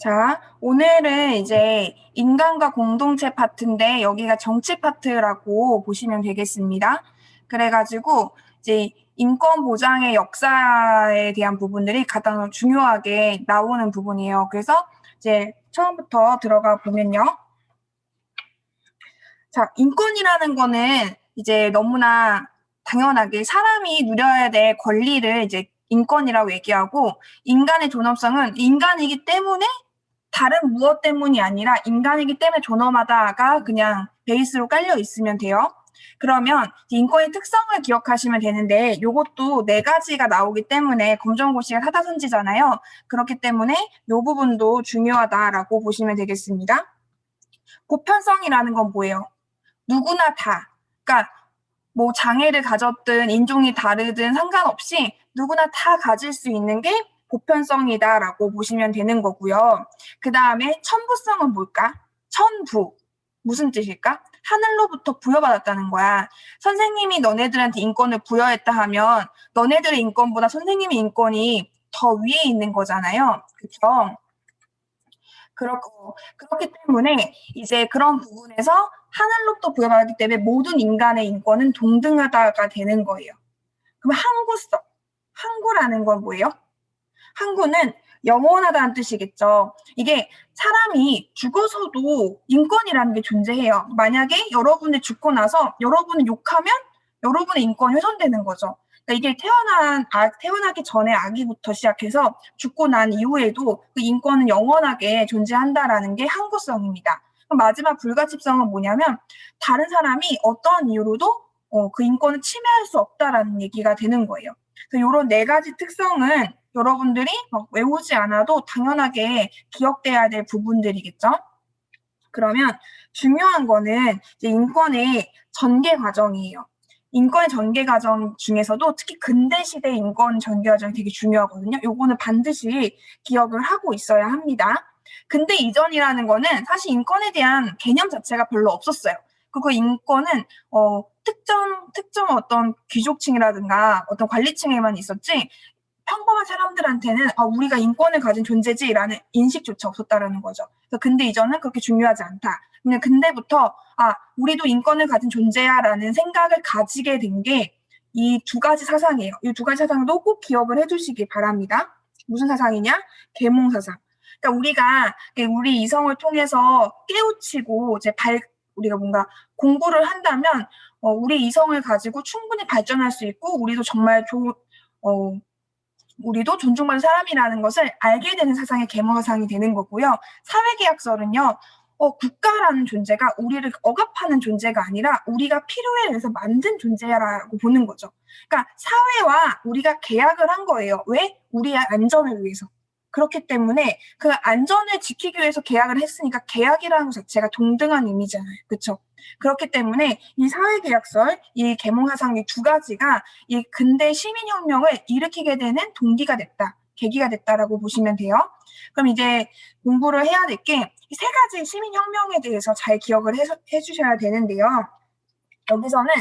자, 오늘은 이제 인간과 공동체 파트인데 여기가 정치 파트라고 보시면 되겠습니다. 그래가지고 이제 인권 보장의 역사에 대한 부분들이 가장 중요하게 나오는 부분이에요. 그래서 이제 처음부터 들어가 보면요. 자, 인권이라는 거는 이제 너무나 당연하게 사람이 누려야 될 권리를 이제 인권이라고 얘기하고 인간의 존엄성은 인간이기 때문에 다른 무엇 때문이 아니라 인간이기 때문에 존엄하다가 그냥 베이스로 깔려 있으면 돼요. 그러면 인권의 특성을 기억하시면 되는데 요것도 네 가지가 나오기 때문에 검정고시가 사다선지잖아요. 그렇기 때문에 요 부분도 중요하다라고 보시면 되겠습니다. 보편성이라는 건 뭐예요? 누구나 다. 그러니까 뭐 장애를 가졌든 인종이 다르든 상관없이 누구나 다 가질 수 있는 게 보편성이다라고 보시면 되는 거고요. 그 다음에 천부성은 뭘까? 천부. 무슨 뜻일까? 하늘로부터 부여받았다는 거야. 선생님이 너네들한테 인권을 부여했다 하면 너네들의 인권보다 선생님의 인권이 더 위에 있는 거잖아요. 그렇죠? 그렇기 때문에 이제 그런 부분에서 하늘로부터 부여받았기 때문에 모든 인간의 인권은 동등하다가 되는 거예요. 그럼 항구성. 항구라는 건 뭐예요? 항구는 영원하다는 뜻이겠죠. 이게 사람이 죽어서도 인권이라는 게 존재해요. 만약에 여러분이 죽고 나서 여러분을 욕하면 여러분의 인권이 훼손되는 거죠. 그러니까 이게 태어나기 전에 아기부터 시작해서 죽고 난 이후에도 그 인권은 영원하게 존재한다라는 게 항구성입니다. 마지막 불가침성은 뭐냐면 다른 사람이 어떤 이유로도 그 인권을 침해할 수 없다라는 얘기가 되는 거예요. 그래서 이런 네 가지 특성은 여러분들이 외우지 않아도 당연하게 기억돼야 될 부분들이겠죠. 그러면 중요한 거는 이제 인권의 전개 과정이에요. 인권의 전개 과정 중에서도 특히 근대 시대 인권 전개 과정이 되게 중요하거든요. 요거는 반드시 기억을 하고 있어야 합니다. 근대 이전이라는 거는 사실 인권에 대한 개념 자체가 별로 없었어요. 그리고 인권은 특정 어떤 귀족층이라든가 어떤 관리층에만 있었지 평범한 사람들한테는 우리가 인권을 가진 존재지라는 인식조차 없었다라는 거죠. 그래서 근대 이전은 그렇게 중요하지 않다. 그냥 근대부터 우리도 인권을 가진 존재야라는 생각을 가지게 된 게 이 두 가지 사상이에요. 이 두 가지 사상도 꼭 기억을 해주시기 바랍니다. 무슨 사상이냐? 계몽 사상. 그러니까 우리가 우리 이성을 통해서 깨우치고 우리가 뭔가 공부를 한다면 우리 이성을 가지고 충분히 발전할 수 있고 우리도 정말 우리도 존중받는 사람이라는 것을 알게 되는 사상이 계몽 사상이 되는 거고요. 사회계약설은요. 국가라는 존재가 우리를 억압하는 존재가 아니라 우리가 필요에 의해서 만든 존재라고 보는 거죠. 그러니까 사회와 우리가 계약을 한 거예요. 왜? 우리의 안전을 위해서. 그렇기 때문에 그 안전을 지키기 위해서 계약을 했으니까 계약이라는 것 자체가 동등한 의미잖아요. 그렇죠? 그렇기 때문에 이 사회계약설, 이 계몽사상 이 두 가지가 이 근대 시민혁명을 일으키게 되는 동기가 됐다, 계기가 됐다라고 보시면 돼요. 그럼 이제 공부를 해야 될 게 이 세 가지 시민혁명에 대해서 잘 기억을 해주셔야 되는데요. 여기서는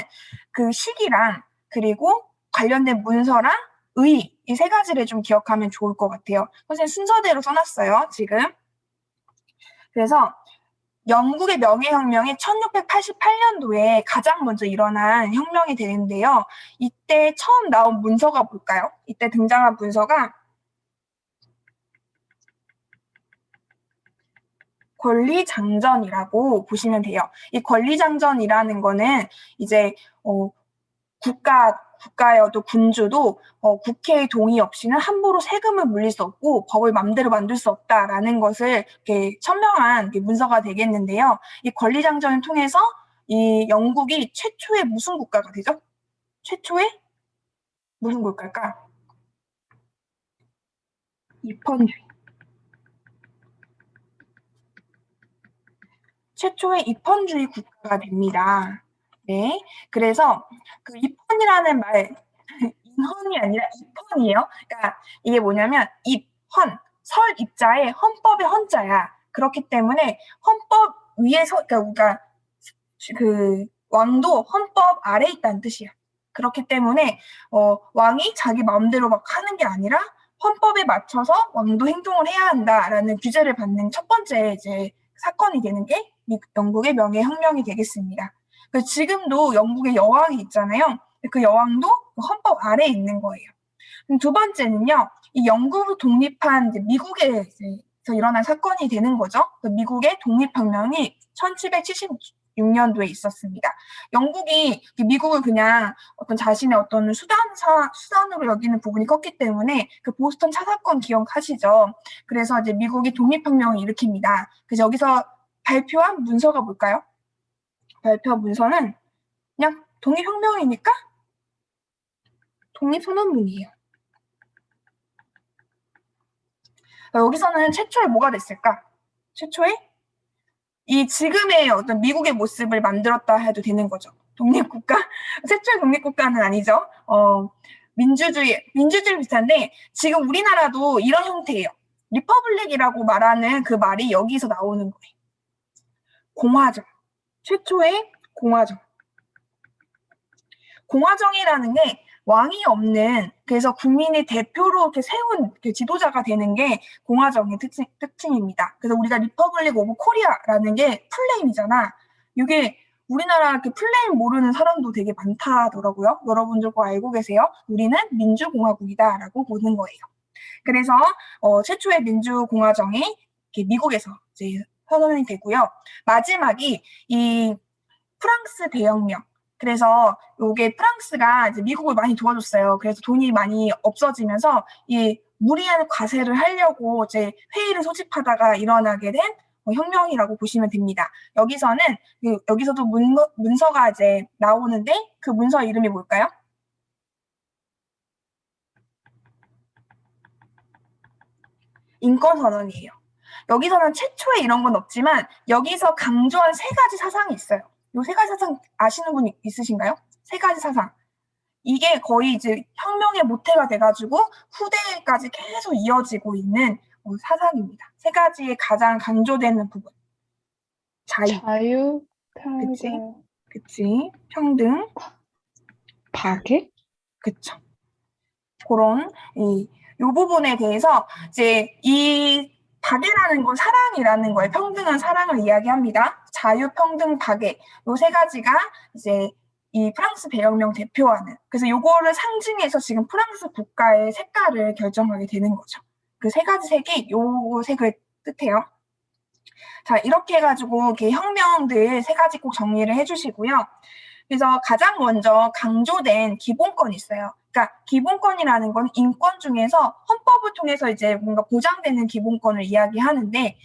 그 시기랑 그리고 관련된 문서랑 의 이 세 가지를 좀 기억하면 좋을 것 같아요. 선생님 순서대로 써놨어요, 지금. 그래서 영국의 명예혁명이 1688년도에 가장 먼저 일어난 혁명이 되는데요. 이때 처음 나온 문서가 뭘까요? 이때 등장한 문서가 권리장전이라고 보시면 돼요. 이 권리장전이라는 거는 이제 국가여도 군주도 국회의 동의 없이는 함부로 세금을 물릴 수 없고 법을 맘대로 만들 수 없다라는 것을 이렇게 천명한 문서가 되겠는데요. 이 권리장전을 통해서 이 영국이 최초의 무슨 국가가 되죠? 최초의 무슨 국가일까? 입헌주의. 최초의 입헌주의 국가가 됩니다. 네. 그래서 그 입헌이라는 말, 인헌이 아니라 입헌이에요. 그러니까 이게 뭐냐면 입헌, 설 입자에 헌법의 헌자야. 그렇기 때문에 헌법 위에서 그러니까 우리가 그 왕도 헌법 아래에 있다는 뜻이야. 그렇기 때문에 왕이 자기 마음대로 막 하는 게 아니라 헌법에 맞춰서 왕도 행동을 해야 한다라는 규제를 받는 첫 번째 이제 사건이 되는 게 영국의 명예혁명이 되겠습니다. 지금도 영국의 여왕이 있잖아요. 그 여왕도 헌법 아래에 있는 거예요. 두 번째는요, 이 영국으로 독립한 이제 미국에서 일어난 사건이 되는 거죠. 미국의 독립혁명이 1776년도에 있었습니다. 영국이 미국을 그냥 어떤 자신의 어떤 수단으로 여기는 부분이 컸기 때문에 그 보스턴 차사건 기억하시죠? 그래서 이제 미국이 독립혁명을 일으킵니다. 그래서 여기서 발표한 문서가 뭘까요? 발표 문서는 그냥 독립혁명이니까 독립선언문이에요. 여기서는 최초에 뭐가 됐을까? 최초에 이 지금의 어떤 미국의 모습을 만들었다 해도 되는 거죠. 독립국가? 최초의 독립국가는 아니죠. 민주주의 비슷한데 지금 우리나라도 이런 형태예요. 리퍼블릭이라고 말하는 그 말이 여기서 나오는 거예요. 공화정. 최초의 공화정. 공화정이라는 게 왕이 없는, 그래서 국민의 대표로 이렇게 세운 지도자가 되는 게 공화정의 특징입니다. 그래서 우리가 리퍼블릭 오브 코리아라는 게 플레임이잖아. 이게 우리나라 플레임 모르는 사람도 되게 많다더라고요. 여러분들 꼭 알고 계세요? 우리는 민주공화국이다라고 보는 거예요. 그래서 최초의 민주공화정이 미국에서 이제 선언이 되고요. 마지막이 이 프랑스 대혁명. 그래서 이게 프랑스가 이제 미국을 많이 도와줬어요. 그래서 돈이 많이 없어지면서 이 무리한 과세를 하려고 이제 회의를 소집하다가 일어나게 된 혁명이라고 보시면 됩니다. 여기서는 여기서도 문서가 이제 나오는데 그 문서 이름이 뭘까요? 인권선언이에요. 여기서는 최초에 이런 건 없지만 여기서 강조한 세 가지 사상이 있어요. 이 세 가지 사상 아시는 분 있으신가요? 세 가지 사상. 이게 거의 이제 혁명의 모태가 돼가지고 후대까지 계속 이어지고 있는 사상입니다. 세 가지의 가장 강조되는 부분. 자유, 그치? 평등, 그치? 평등, 박애? 그쵸. 그런 이 부분에 대해서 이제 이 박애라는 건 사랑이라는 거예요. 평등한 사랑을 이야기합니다. 자유, 평등, 박애. 요 세 가지가 이제 이 프랑스 대혁명 대표하는. 그래서 요거를 상징해서 지금 프랑스 국가의 색깔을 결정하게 되는 거죠. 그 세 가지 색이 요 색을 뜻해요. 자, 이렇게 해가지고 이렇게 혁명들 세 가지 꼭 정리를 해주시고요. 그래서 가장 먼저 강조된 기본권이 있어요. 그러니까 기본권이라는 건 인권 중에서 헌법을 통해서 이제 뭔가 보장되는 기본권을 이야기하는데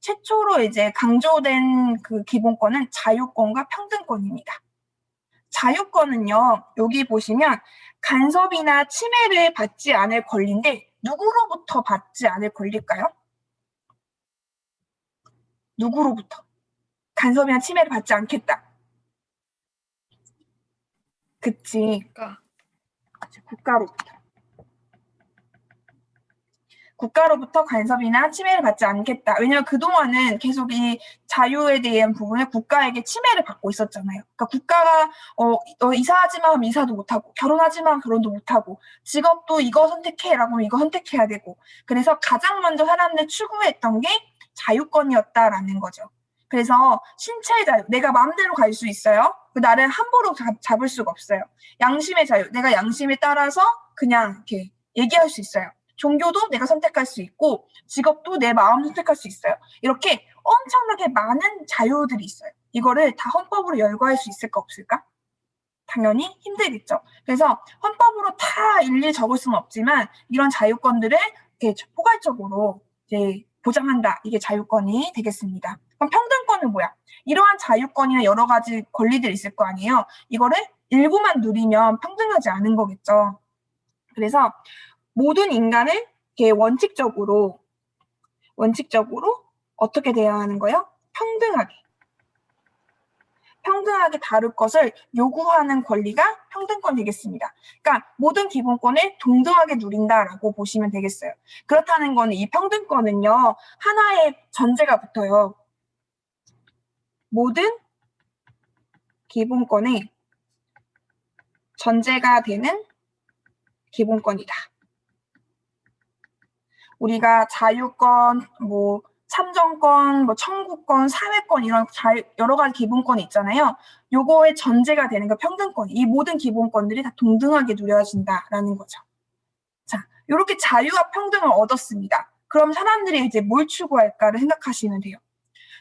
최초로 이제 강조된 그 기본권은 자유권과 평등권입니다. 자유권은요, 여기 보시면 간섭이나 침해를 받지 않을 권리인데 누구로부터 받지 않을 권리일까요? 누구로부터? 간섭이나 침해를 받지 않겠다. 그치. 국가로부터. 국가로부터 간섭이나 침해를 받지 않겠다. 왜냐하면 그동안은 계속 이 자유에 대한 부분을 국가에게 침해를 받고 있었잖아요. 그러니까 국가가 이사하지마 하면 이사도 못하고 결혼하지마 하면 결혼도 못하고 직업도 이거 선택해라고 하면 이거 선택해야 되고 그래서 가장 먼저 사람들 추구했던 게 자유권이었다라는 거죠. 그래서 신체의 자유, 내가 마음대로 갈 수 있어요. 나를 함부로 잡을 수가 없어요. 양심의 자유, 내가 양심에 따라서 그냥 이렇게 얘기할 수 있어요. 종교도 내가 선택할 수 있고 직업도 내 마음 선택할 수 있어요. 이렇게 엄청나게 많은 자유들이 있어요. 이거를 다 헌법으로 열거할 수 있을까 없을까? 당연히 힘들겠죠. 그래서 헌법으로 다 일일이 적을 수는 없지만 이런 자유권들을 이렇게 포괄적으로 이제 보장한다. 이게 자유권이 되겠습니다. 그럼 평등권은 뭐야? 이러한 자유권이나 여러 가지 권리들이 있을 거 아니에요. 이거를 일부만 누리면 평등하지 않은 거겠죠. 그래서 모든 인간을 이렇게 원칙적으로 어떻게 대하는 거예요? 평등하게 다룰 것을 요구하는 권리가 평등권이겠습니다. 그러니까 모든 기본권을 동등하게 누린다라고 보시면 되겠어요. 그렇다는 거는 이 평등권은요. 하나의 전제가 붙어요. 모든 기본권의 전제가 되는 기본권이다. 우리가 자유권, 뭐 참정권, 뭐 청구권, 사회권 이런 여러 가지 기본권이 있잖아요. 요거의 전제가 되는 거 평등권. 이 모든 기본권들이 다 동등하게 누려진다라는 거죠. 자, 이렇게 자유와 평등을 얻었습니다. 그럼 사람들이 이제 뭘 추구할까를 생각하시면 돼요.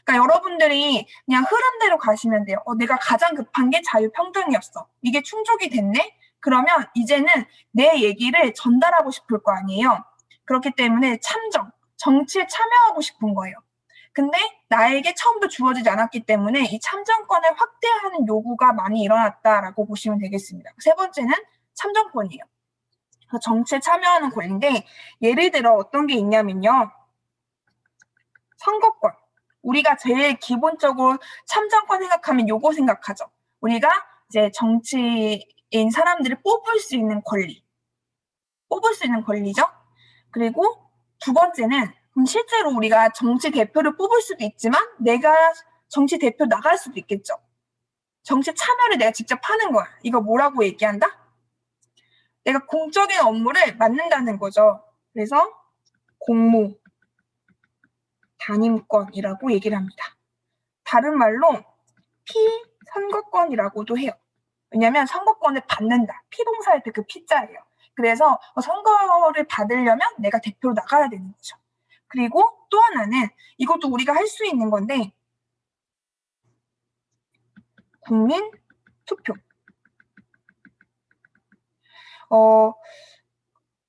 그러니까 여러분들이 그냥 흐름대로 가시면 돼요. 내가 가장 급한 게 자유평등이었어. 이게 충족이 됐네? 그러면 이제는 내 얘기를 전달하고 싶을 거 아니에요. 그렇기 때문에 정치에 참여하고 싶은 거예요. 근데 나에게 처음부터 주어지지 않았기 때문에 이 참정권을 확대하는 요구가 많이 일어났다라고 보시면 되겠습니다. 세 번째는 참정권이에요. 정치에 참여하는 권리인데 예를 들어 어떤 게 있냐면요. 선거권. 우리가 제일 기본적으로 참정권 생각하면 요거 생각하죠. 우리가 이제 정치인 사람들을 뽑을 수 있는 권리. 뽑을 수 있는 권리죠. 그리고 두 번째는 그럼 실제로 우리가 정치 대표를 뽑을 수도 있지만 내가 정치 대표 나갈 수도 있겠죠. 정치 참여를 내가 직접 하는 거야. 이거 뭐라고 얘기한다? 내가 공적인 업무를 맡는다는 거죠. 그래서 공모, 담임권이라고 얘기를 합니다. 다른 말로 피선거권이라고도 해요. 왜냐하면 선거권을 받는다. 피봉사할 때 그 피자예요. 그래서 선거를 받으려면 내가 대표로 나가야 되는 거죠. 그리고 또 하나는 이것도 우리가 할 수 있는 건데 국민 투표.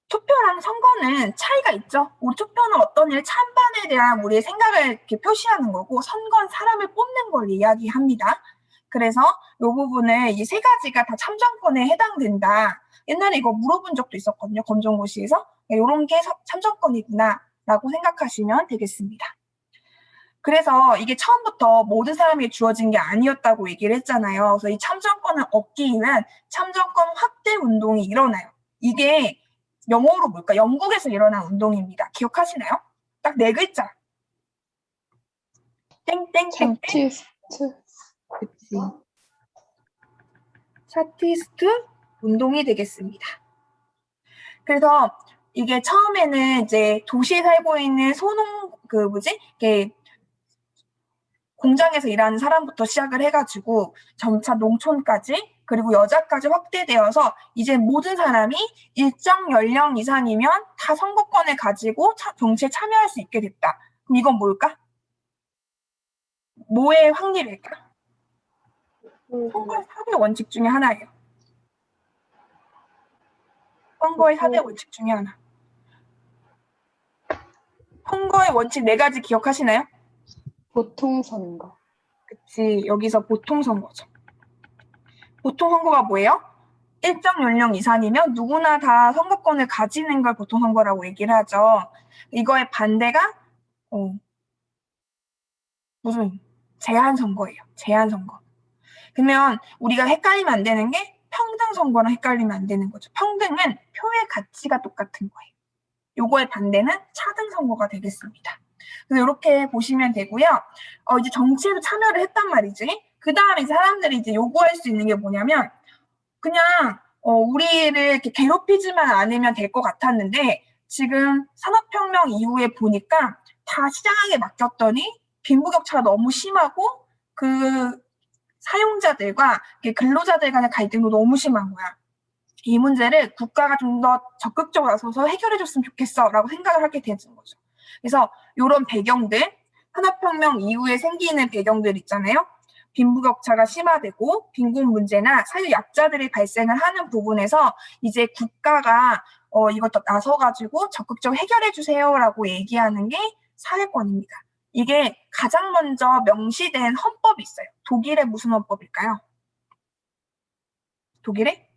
투표랑 선거는 차이가 있죠. 우리 투표는 어떤 일 찬반에 대한 우리의 생각을 이렇게 표시하는 거고 선거는 사람을 뽑는 걸 이야기합니다. 그래서 이 부분을 이 세 가지가 다 참정권에 해당된다. 옛날에 이거 물어본 적도 있었거든요. 검정고시에서. 이런 게 참정권이구나 라고 생각하시면 되겠습니다. 그래서 이게 처음부터 모든 사람에게 주어진 게 아니었다고 얘기를 했잖아요. 그래서 이 참정권을 얻기 위한 참정권 확대 운동이 일어나요. 이게 영어로 뭘까? 영국에서 일어난 운동입니다. 기억하시나요? 딱 네 글자. 땡땡땡땡. 차티스트. 그치. 차티스트 운동이 되겠습니다. 그래서 이게 처음에는 이제 도시에 살고 있는 이게 공장에서 일하는 사람부터 시작을 해가지고 점차 농촌까지 그리고 여자까지 확대되어서 이제 모든 사람이 일정 연령 이상이면 다 선거권을 가지고 정치에 참여할 수 있게 됐다. 그럼 이건 뭘까? 뭐의 확률일까? 선거의 4대 원칙 중에 하나예요. 선거의 4대 원칙 중에 하나. 선거의 원칙 4가지 기억하시나요? 보통 선거. 그치. 여기서 보통 선거죠. 보통 선거가 뭐예요? 일정 연령 이상이면 누구나 다 선거권을 가지는 걸 보통 선거라고 얘기를 하죠. 이거의 반대가 무슨 제한 선거예요. 제한 선거. 그러면 우리가 헷갈리면 안 되는 게 평등 선거랑 헷갈리면 안 되는 거죠. 평등은 표의 가치가 똑같은 거예요. 요거의 반대는 차등 선거가 되겠습니다. 그래서 이렇게 보시면 되고요. 이제 정치에도 참여를 했단 말이지. 그 다음에 사람들이 이제 요구할 수 있는 게 뭐냐면 그냥 우리를 이렇게 괴롭히지만 않으면 될 것 같았는데 지금 산업혁명 이후에 보니까 다 시장에 맡겼더니 빈부격차가 너무 심하고 그 사용자들과 근로자들 간의 갈등도 너무 심한 거야. 이 문제를 국가가 좀 더 적극적으로 나서서 해결해줬으면 좋겠어라고 생각을 하게 되는 거죠. 그래서 이런 배경들, 산업혁명 이후에 생기는 배경들 있잖아요. 빈부격차가 심화되고 빈곤 문제나 사회 약자들이 발생을 하는 부분에서 이제 국가가 이것도 나서가지고 적극적으로 해결해주세요라고 얘기하는 게 사회권입니다. 이게 가장 먼저 명시된 헌법이 있어요. 독일의 무슨 헌법일까요? 독일의?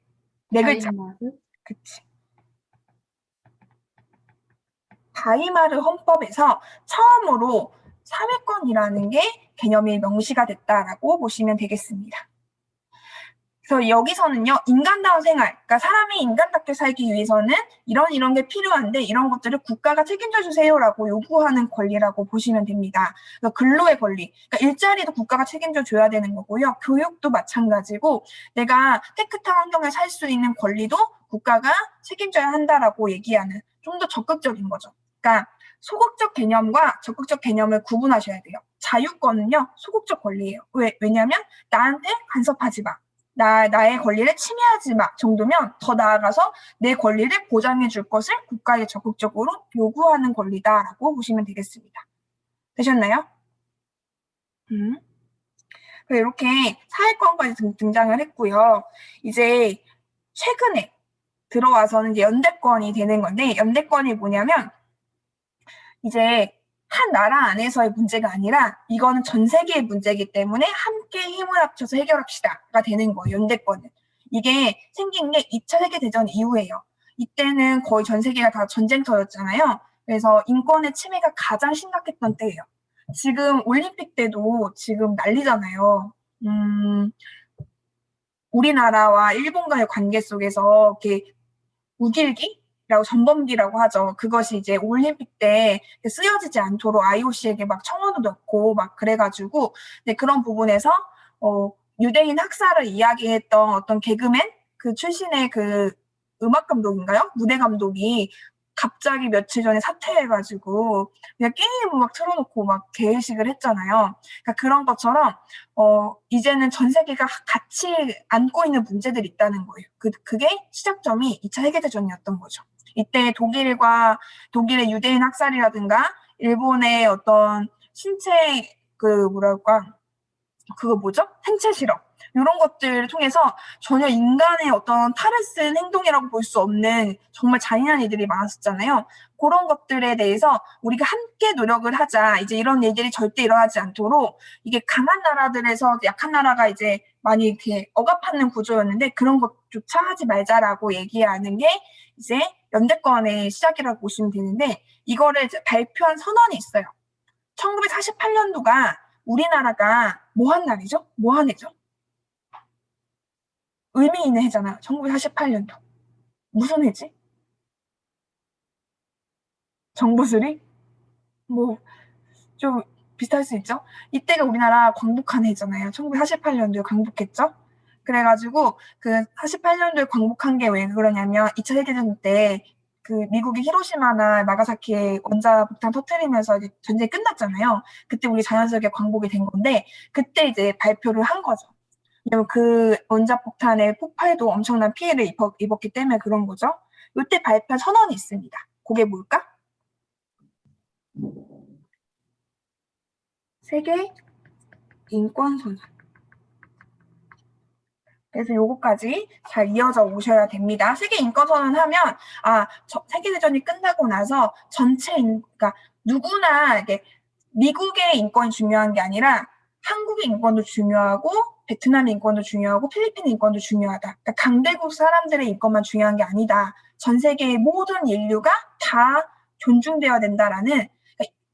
4글자. 그치. 바이마르 헌법에서 처음으로 사회권이라는 게 개념이 명시가 됐다라고 보시면 되겠습니다. 그래서 여기서는요, 인간다운 생활, 그러니까 사람이 인간답게 살기 위해서는 이런 게 필요한데 이런 것들을 국가가 책임져 주세요라고 요구하는 권리라고 보시면 됩니다. 그러니까 근로의 권리, 그러니까 일자리도 국가가 책임져 줘야 되는 거고요. 교육도 마찬가지고 내가 깨끗한 환경에 살 수 있는 권리도 국가가 책임져야 한다라고 얘기하는 좀 더 적극적인 거죠. 그러니까 소극적 개념과 적극적 개념을 구분하셔야 돼요. 자유권은요, 소극적 권리예요. 왜냐면 나한테 간섭하지 마. 나의 권리를 침해하지 마 정도면 더 나아가서 내 권리를 보장해 줄 것을 국가에 적극적으로 요구하는 권리다라고 보시면 되겠습니다. 되셨나요? 이렇게 사회권까지 등장을 했고요. 이제 최근에 들어와서는 이제 연대권이 되는 건데, 연대권이 뭐냐면 이제 한 나라 안에서의 문제가 아니라 이거는 전 세계의 문제이기 때문에 함께 힘을 합쳐서 해결합시다가 되는 거예요. 연대권은. 이게 생긴 게 2차 세계대전 이후예요. 이때는 거의 전 세계가 다 전쟁터였잖아요. 그래서 인권의 침해가 가장 심각했던 때예요. 지금 올림픽 때도 지금 난리잖아요. 우리나라와 일본과의 관계 속에서 이렇게 우길기라고 전범기라고 하죠. 그것이 이제 올림픽 때 쓰여지지 않도록 IOC에게 막 청원도 넣고 막 그래가지고 그런 부분에서 유대인 학살을 이야기했던 어떤 개그맨 그 출신의 그 음악 감독인가요? 무대 감독이 갑자기 며칠 전에 사퇴해가지고 그냥 게임을 막 틀어놓고 막 개회식을 했잖아요. 그러니까 그런 것처럼 이제는 전 세계가 같이 안고 있는 문제들이 있다는 거예요. 그게 시작점이 2차 세계대전이었던 거죠. 이때 독일의 유대인 학살이라든가 일본의 어떤 신체 생체 실험 이런 것들을 통해서 전혀 인간의 어떤 탈을 쓴 행동이라고 볼 수 없는 정말 잔인한 일들이 많았었잖아요. 그런 것들에 대해서 우리가 함께 노력을 하자. 이제 이런 일들이 절대 일어나지 않도록 이게 강한 나라들에서 약한 나라가 이제 많이 이렇게 억압하는 구조였는데 그런 것조차 하지 말자라고 얘기하는 게 이제 연대권의 시작이라고 보시면 되는데 이거를 이제 발표한 선언이 있어요. 1948년도가 우리나라가 뭐한 날이죠? 뭐한 해죠? 의미 있는 해잖아요. 1948년도. 무슨 해지? 정보술이? 뭐, 좀 비슷할 수 있죠? 이때가 우리나라 광복한 해잖아요. 1948년도에 광복했죠? 그래가지고, 그 48년도에 광복한 게 왜 그러냐면, 2차 세계대전 때, 그 미국이 히로시마나 나가사키에 원자폭탄 터뜨리면서 이제 전쟁이 끝났잖아요. 그때 우리 자연스럽게 광복이 된 건데, 그때 이제 발표를 한 거죠. 왜냐면 그 원자폭탄의 폭발도 엄청난 피해를 입었기 때문에 그런 거죠. 이때 발표한 선언이 있습니다. 그게 뭘까? 세계 인권선언. 그래서 요거까지 잘 이어져 오셔야 됩니다. 세계 인권선언 하면 세계대전이 끝나고 나서 그러니까 누구나 이게 미국의 인권이 중요한 게 아니라 한국의 인권도 중요하고 베트남의 인권도 중요하고 필리핀의 인권도 중요하다. 그러니까 강대국 사람들의 인권만 중요한 게 아니다. 전 세계의 모든 인류가 다 존중되어야 된다라는 그러니까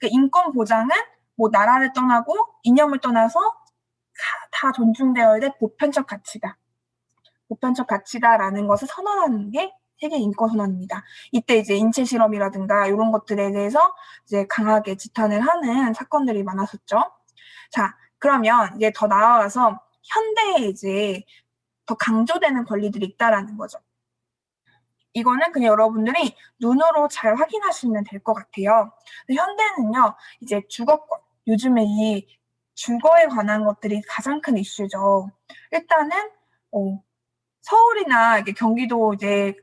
인권 보장은 뭐 나라를 떠나고 이념을 떠나서 다 존중되어야 될 보편적 가치다. 보편적 가치다라는 것을 선언하는 게 세계 인권 선언입니다. 이때 이제 인체 실험이라든가 이런 것들에 대해서 이제 강하게 지탄을 하는 사건들이 많았었죠. 자, 그러면 이제 더 나아가서 현대에 이제 더 강조되는 권리들이 있다라는 거죠. 이거는 그냥 여러분들이 눈으로 잘 확인하시면 될 것 같아요. 현대는요, 이제 주거권, 요즘에 이 주거에 관한 것들이 가장 큰 이슈죠. 일단은 서울이나 이게 경기도 이제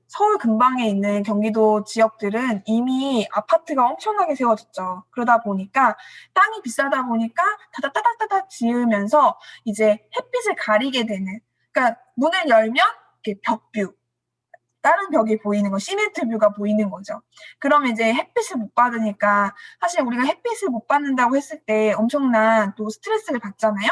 서울 근방에 있는 경기도 지역들은 이미 아파트가 엄청나게 세워졌죠. 그러다 보니까 땅이 비싸다 보니까 따닥따닥따닥 지으면서 이제 햇빛을 가리게 되는, 그러니까 문을 열면 이렇게 벽뷰, 다른 벽이 보이는 거, 시멘트 뷰가 보이는 거죠. 그러면 이제 햇빛을 못 받으니까 사실 우리가 햇빛을 못 받는다고 했을 때 엄청난 또 스트레스를 받잖아요.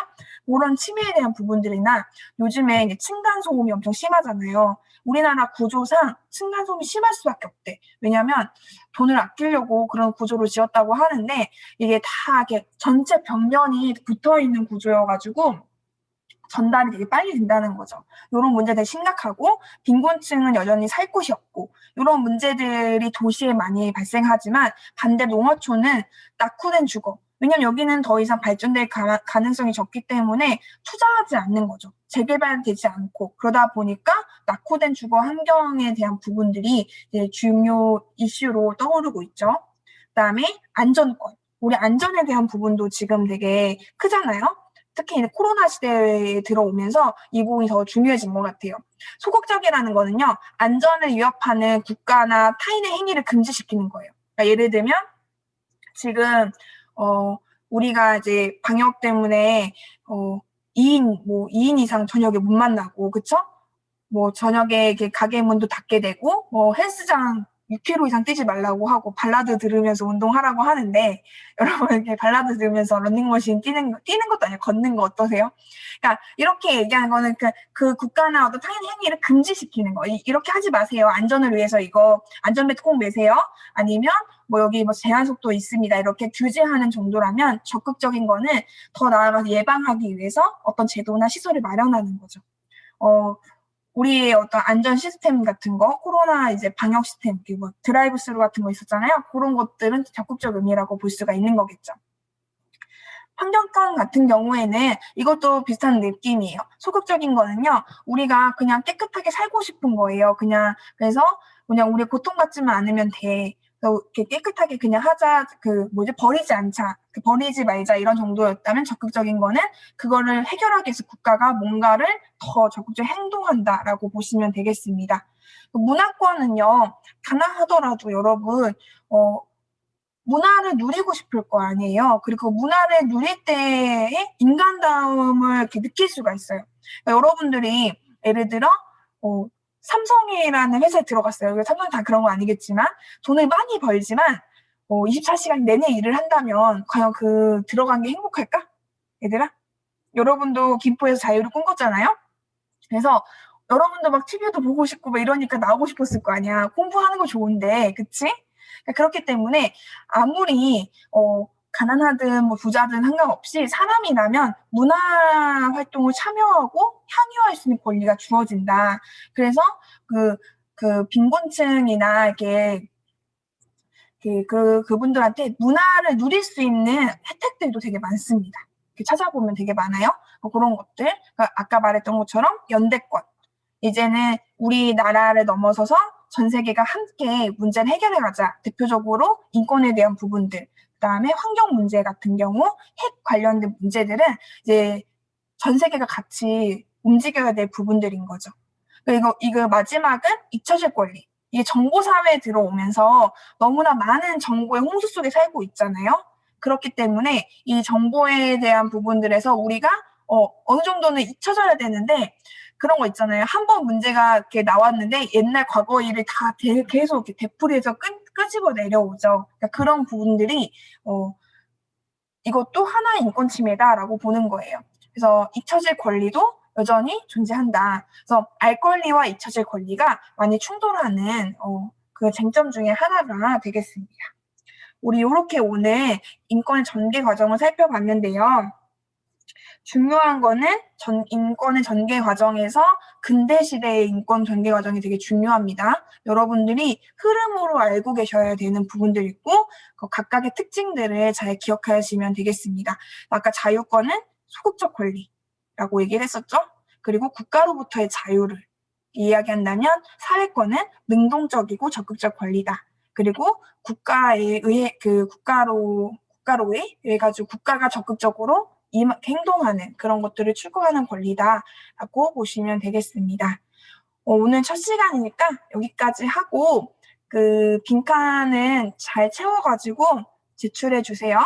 그런 치매에 대한 부분들이나 요즘에 이제 층간소음이 엄청 심하잖아요. 우리나라 구조상 층간소음이 심할 수밖에 없대. 왜냐하면 돈을 아끼려고 그런 구조를 지었다고 하는데 이게 다 이렇게 전체 벽면이 붙어있는 구조여가지고 전달이 되게 빨리 된다는 거죠. 이런 문제들이 심각하고 빈곤층은 여전히 살 곳이 없고 이런 문제들이 도시에 많이 발생하지만 반대 농어촌은 낙후된 주거, 왜냐면 여기는 더 이상 발전될 가능성이 적기 때문에 투자하지 않는 거죠. 재개발되지 않고. 그러다 보니까 낙후된 주거 환경에 대한 부분들이 이제 중요 이슈로 떠오르고 있죠. 그다음에 안전권. 우리 안전에 대한 부분도 지금 되게 크잖아요. 특히 코로나 시대에 들어오면서 이 부분이 더 중요해진 것 같아요. 소극적이라는 거는요, 안전을 위협하는 국가나 타인의 행위를 금지시키는 거예요. 그러니까 예를 들면 지금 우리가 이제 방역 때문에 2인 이상 저녁에 못 만나고, 그쵸? 뭐 저녁에 이렇게 가게 문도 닫게 되고, 뭐 헬스장 6km 이상 뛰지 말라고 하고 발라드 들으면서 운동하라고 하는데 여러분 이렇게 발라드 들으면서 러닝머신 뛰는 것도 아니고 걷는 거 어떠세요? 그러니까 이렇게 얘기하는 거는 그 국가나 어떤 타인 행위를 금지시키는 거. 이렇게 하지 마세요. 안전을 위해서 이거 안전벨트 꼭 매세요. 아니면 뭐 여기 뭐 제한 속도 있습니다. 이렇게 규제하는 정도라면 적극적인 거는 더 나아가서 예방하기 위해서 어떤 제도나 시설을 마련하는 거죠. 우리의 어떤 안전 시스템 같은 거, 코로나 이제 방역 시스템, 뭐 드라이브 스루 같은 거 있었잖아요. 그런 것들은 적극적 의미라고 볼 수가 있는 거겠죠. 환경권 같은 경우에는 이것도 비슷한 느낌이에요. 소극적인 거는요, 우리가 그냥 깨끗하게 살고 싶은 거예요. 그래서 그냥 우리 고통받지만 않으면 돼. 이렇게 깨끗하게 그냥 하자, 버리지 않자, 버리지 말자 이런 정도였다면 적극적인 거는 그거를 해결하기 위해서 국가가 뭔가를 더 적극적으로 행동한다라고 보시면 되겠습니다. 문화권은요, 가난하더라도 여러분, 문화를 누리고 싶을 거 아니에요. 그리고 문화를 누릴 때의 인간다움을 이렇게 느낄 수가 있어요. 그러니까 여러분들이 예를 들어 삼성이라는 회사에 들어갔어요. 삼성이 다 그런 거 아니겠지만 돈을 많이 벌지만 24시간 내내 일을 한다면 과연 들어간 게 행복할까? 얘들아? 여러분도 김포에서 자유를 꿈꿨잖아요. 그래서 여러분도 막 TV도 보고 싶고 막 이러니까 나오고 싶었을 거 아니야. 공부하는 거 좋은데, 그치? 그렇기 때문에 아무리 가난하든 뭐 부자든 상관없이 사람이라면 문화 활동을 참여하고 향유할 수 있는 권리가 주어진다. 그래서 빈곤층이나 이렇게 그분들한테 문화를 누릴 수 있는 혜택들도 되게 많습니다. 찾아보면 되게 많아요. 그런 것들. 그러니까 아까 말했던 것처럼 연대권. 이제는 우리나라를 넘어서서 전 세계가 함께 문제를 해결해가자. 대표적으로 인권에 대한 부분들, 그다음에 환경 문제 같은 경우, 핵 관련된 문제들은 이제 전 세계가 같이 움직여야 될 부분들인 거죠. 그리고 이거 마지막은 잊혀질 권리. 이게 정보 사회에 들어오면서 너무나 많은 정보의 홍수 속에 살고 있잖아요. 그렇기 때문에 이 정보에 대한 부분들에서 우리가 어느 정도는 잊혀져야 되는데 그런 거 있잖아요. 한 번 문제가 이렇게 나왔는데 옛날 과거 일을 다 계속 이렇게 되풀이해서 끄집어 내려오죠. 그러니까 그런 부분들이 이것도 하나의 인권 침해다라고 보는 거예요. 그래서 잊혀질 권리도 여전히 존재한다. 그래서 알 권리와 잊혀질 권리가 많이 충돌하는 그 쟁점 중에 하나가 되겠습니다. 우리 이렇게 오늘 인권의 전개 과정을 살펴봤는데요. 중요한 거는 인권의 전개 과정에서 근대 시대의 인권 전개 과정이 되게 중요합니다. 여러분들이 흐름으로 알고 계셔야 되는 부분들 있고 각각의 특징들을 잘 기억하시면 되겠습니다. 아까 자유권은 소극적 권리라고 얘기를 했었죠. 그리고 국가로부터의 자유를 이야기한다면 사회권은 능동적이고 적극적 권리다. 그리고 국가에 의해 국가로에 의해 가지고 국가가 적극적으로 행동하는 그런 것들을 추구하는 권리다라고 보시면 되겠습니다. 오늘 첫 시간이니까 여기까지 하고 빈칸은 잘 채워가지고 제출해 주세요.